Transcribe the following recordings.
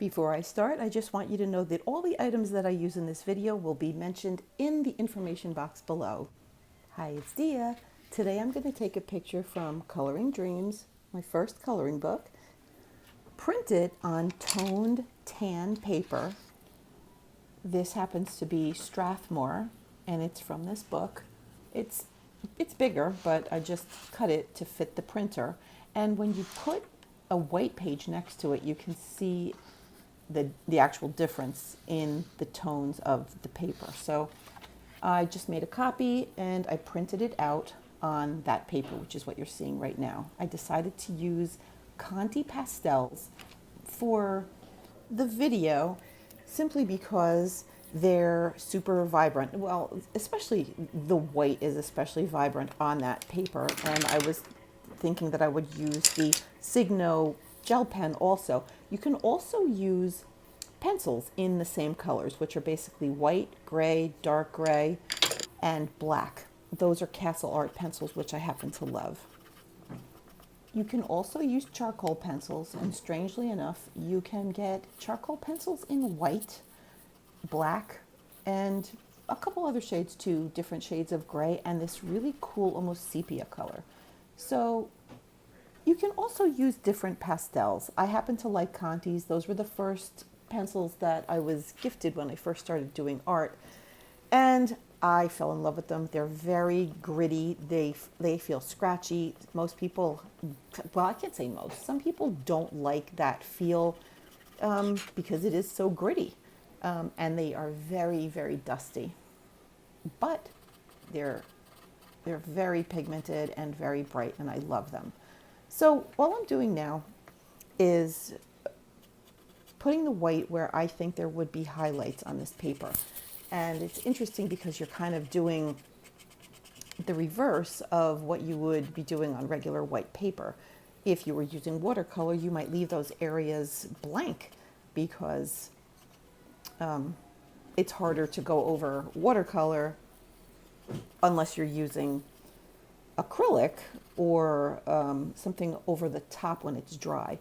Before I start, I just want you to know that all the items that I use in this video will be mentioned in the information box below. Hi, it's Dia. Today I'm going to take a picture from Coloring Dreams, my first coloring book, printed on toned tan paper. This happens to be Strathmore, and it's from this book. It's bigger, but I just cut it to fit the printer. And when you put a white page next to it, you can see the actual difference in the tones of the paper. So I just made a copy and I printed it out on that paper, which is what you're seeing right now. I decided to use Conti pastels for the video simply because they're super vibrant. Well, especially the white is especially vibrant on that paper, and I was thinking that I would use the Signo gel pen also. You can also use pencils in the same colors, which are basically white, gray, dark gray, and black. Those are Castle Art pencils, which I happen to love. You can also use charcoal pencils, and strangely enough, you can get charcoal pencils in white, black, and a couple other shades too, different shades of gray, and this really cool, almost sepia color. So you can also use different pastels. I happen to like Conti's. Those were the first pencils that I was gifted when I first started doing art, and I fell in love with them. They're very gritty. They feel scratchy. Most people, well, I can't say most. Some people don't like that feel because it is so gritty, and they are very, very dusty. But they're very pigmented and very bright, and I love them. So all I'm doing now is putting the white where I think there would be highlights on this paper. And it's interesting because you're kind of doing the reverse of what you would be doing on regular white paper. If you were using watercolor, you might leave those areas blank because it's harder to go over watercolor unless you're using acrylic or something over the top when it's dry.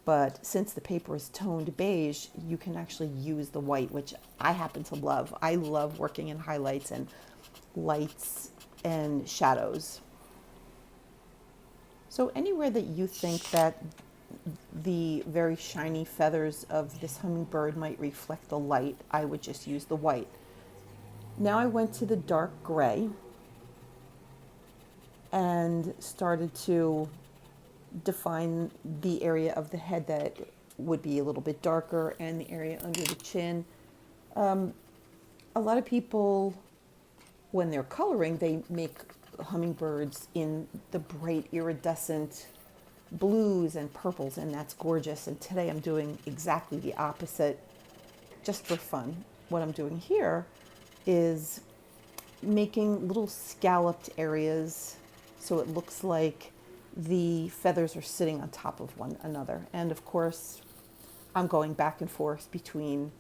But since the paper is toned beige, you can actually use the white, which I happen to love. I love working in highlights and lights and shadows. So anywhere that you think that the very shiny feathers of this hummingbird might reflect the light, I would just use the white. Now I went to the dark gray and started to define the area of the head that would be a little bit darker and the area under the chin. A lot of people, when they're coloring, they make hummingbirds in the bright iridescent blues and purples, and that's gorgeous. And today I'm doing exactly the opposite, just for fun. What I'm doing here is making little scalloped areas so it looks like the feathers are sitting on top of one another. And of course, I'm going back and forth between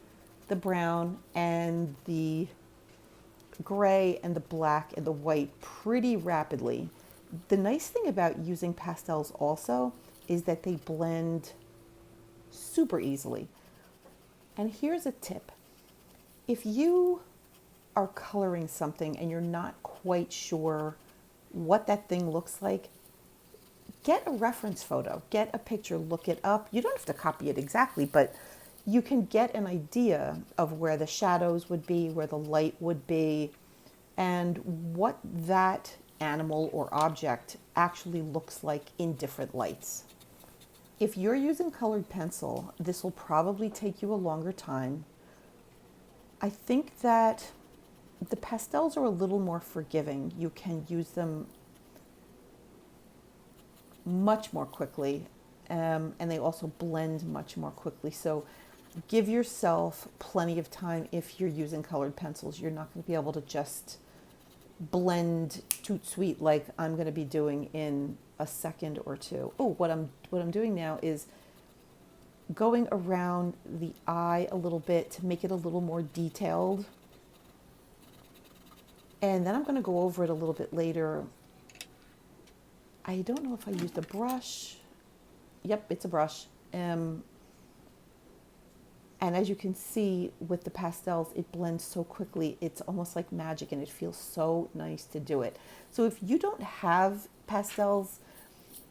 the brown and the gray and the black and the white pretty rapidly. The nice thing about using pastels also is that they blend super easily. And here's a tip. If you are coloring something and you're not quite sure what that thing looks like, get a reference photo, get a picture, look it up. You don't have to copy it exactly, but you can get an idea of where the shadows would be, where the light would be, and what that animal or object actually looks like in different lights. If you're using colored pencil, this will probably take you a longer time. I think that the pastels are a little more forgiving. You can use them much more quickly, and they also blend much more quickly. So give yourself plenty of time. If you're using colored pencils, you're not going to be able to just blend toot sweet like I'm going to be doing in a second or two. Oh, what I'm doing now is going around the eye a little bit to make it a little more detailed, and then I'm going to go over it a little bit later. I don't know if I used a brush. Yep, it's a brush. And as you can see with the pastels, it blends so quickly. It's almost like magic and it feels so nice to do it. So if you don't have pastels,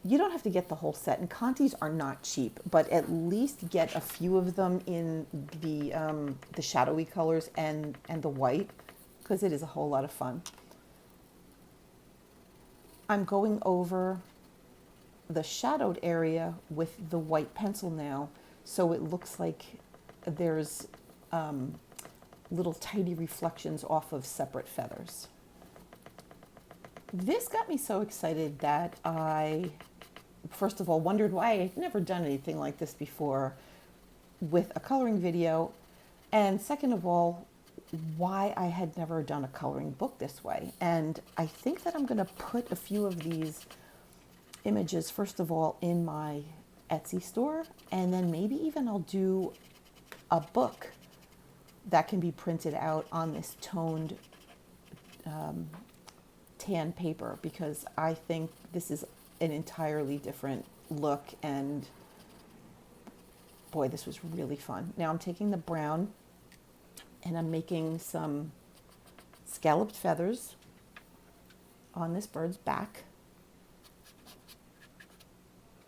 you don't have to get the whole set. And Contis are not cheap, but at least get a few of them in the shadowy colors and the white, because it is a whole lot of fun. I'm going over the shadowed area with the white pencil now, so it looks like there's little tiny reflections off of separate feathers. This got me so excited that I, first of all, wondered why I'd never done anything like this before with a coloring video, and second of all, why I had never done a coloring book this way. And I think that I'm going to put a few of these images, first of all, in my Etsy store, and then maybe even I'll do a book that can be printed out on this toned tan paper, because I think this is an entirely different look, and boy, this was really fun. Now I'm taking the brown and I'm making some scalloped feathers on this bird's back.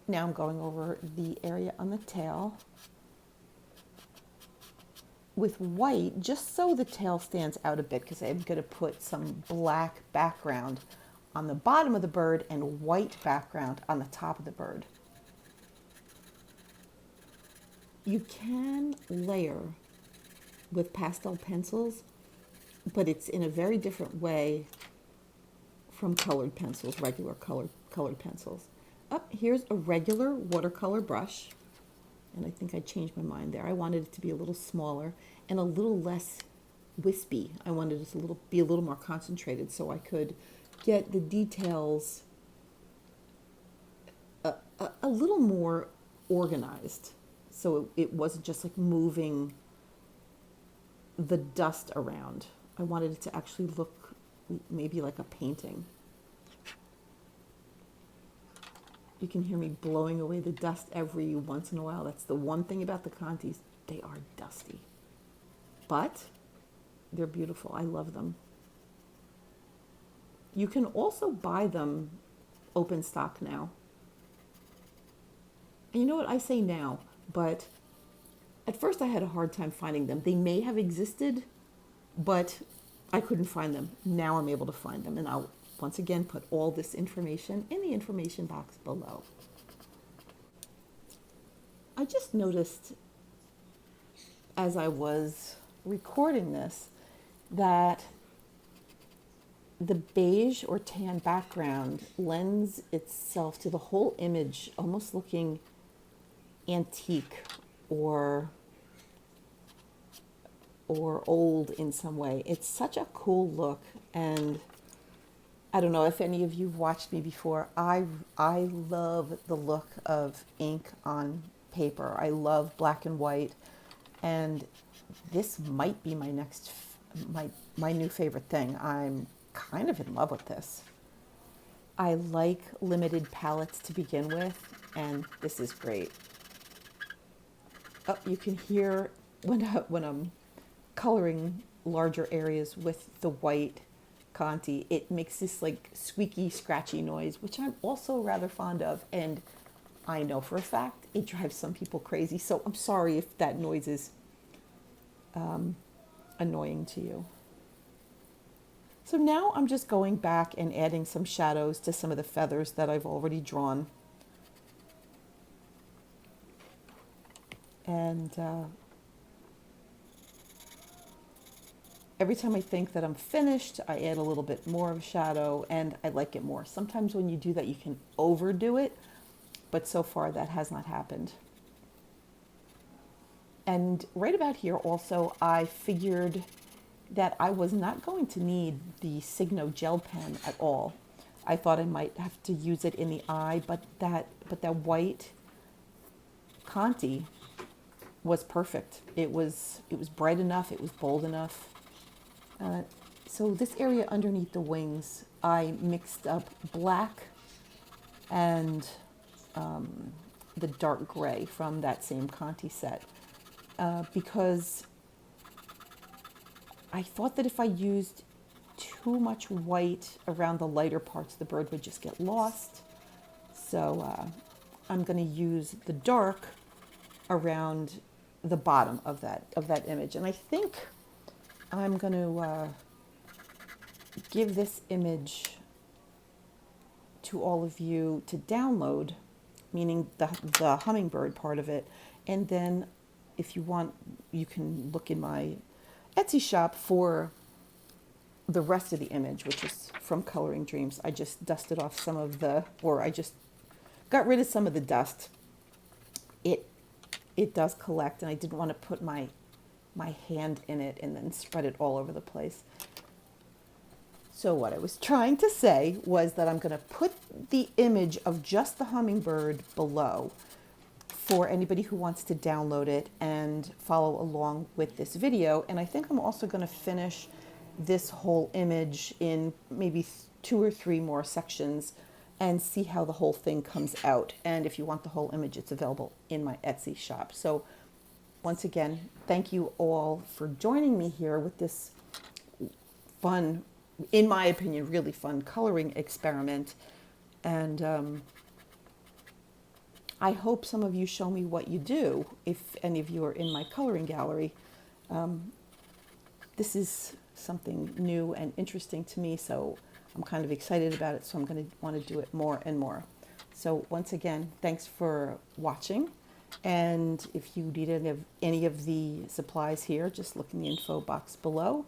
Now I'm going over the area on the tail with white, just so the tail stands out a bit, because I'm going to put some black background on the bottom of the bird and white background on the top of the bird. You can layer with pastel pencils, but it's in a very different way from colored pencils, regular colored pencils. Here's a regular watercolor brush. And I think I changed my mind there. I wanted it to be a little smaller and a little less wispy. I wanted it to be a little more concentrated so I could get the details a little more organized. So it wasn't just like moving the dust around. I wanted it to actually look maybe like a painting. You can hear me blowing away the dust every once in a while. That's the one thing about the Contis. They are dusty. But they're beautiful. I love them. You can also buy them open stock now. And you know what? I say now, but at first I had a hard time finding them. They may have existed, but I couldn't find them. Now I'm able to find them, and I'll once again put all this information in the information box below. I just noticed as I was recording this that the beige or tan background lends itself to the whole image almost looking antique or old in some way. It's such a cool look, and I don't know if any of you have watched me before. I love the look of ink on paper. I love black and white, and this might be my new favorite thing. I'm kind of in love with this. I like limited palettes to begin with, and this is great. Oh, you can hear when I'm coloring larger areas with the white Conti, it makes this like squeaky, scratchy noise, which I'm also rather fond of, and I know for a fact it drives some people crazy, so I'm sorry if that noise is annoying to you. So now I'm just going back and adding some shadows to some of the feathers that I've already drawn. And every time I think that I'm finished, I add a little bit more of a shadow, and I like it more. Sometimes when you do that, you can overdo it, but so far that has not happened. And right about here also, I figured that I was not going to need the Signo gel pen at all. I thought I might have to use it in the eye, but that white Conti was perfect. It was bright enough, it was bold enough. So this area underneath the wings, I mixed up black and the dark gray from that same Conti set. because I thought that if I used too much white around the lighter parts, the bird would just get lost. So I'm going to use the dark around the bottom of that image. And I think I'm going to give this image to all of you to download, meaning the hummingbird part of it. And then if you want, you can look in my Etsy shop for the rest of the image, which is from Coloring Dreams. I just dusted off some of I just got rid of some of the dust. It does collect, and I didn't want to put my hand in it and then spread it all over the place. So what I was trying to say was that I'm going to put the image of just the hummingbird below for anybody who wants to download it and follow along with this video. And I think I'm also going to finish this whole image in maybe 2 or 3 more sections and see how the whole thing comes out. And if you want the whole image, it's available in my Etsy shop. So once again, thank you all for joining me here with this fun, in my opinion, really fun coloring experiment. And I hope some of you show me what you do if any of you are in my coloring gallery. This is something new and interesting to me, so I'm kind of excited about it, so I'm going to want to do it more and more. So once again, thanks for watching. And if you need any of the supplies here, just look in the info box below.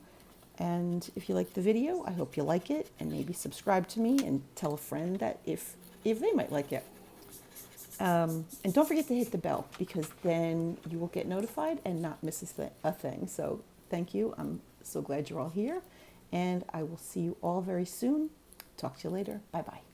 And if you like the video, I hope you like it, and maybe subscribe to me and tell a friend that if they might like it. And don't forget to hit the bell, because then you will get notified and not miss a thing. So thank you. I'm so glad you're all here, and I will see you all very soon. Talk to you later. Bye-bye.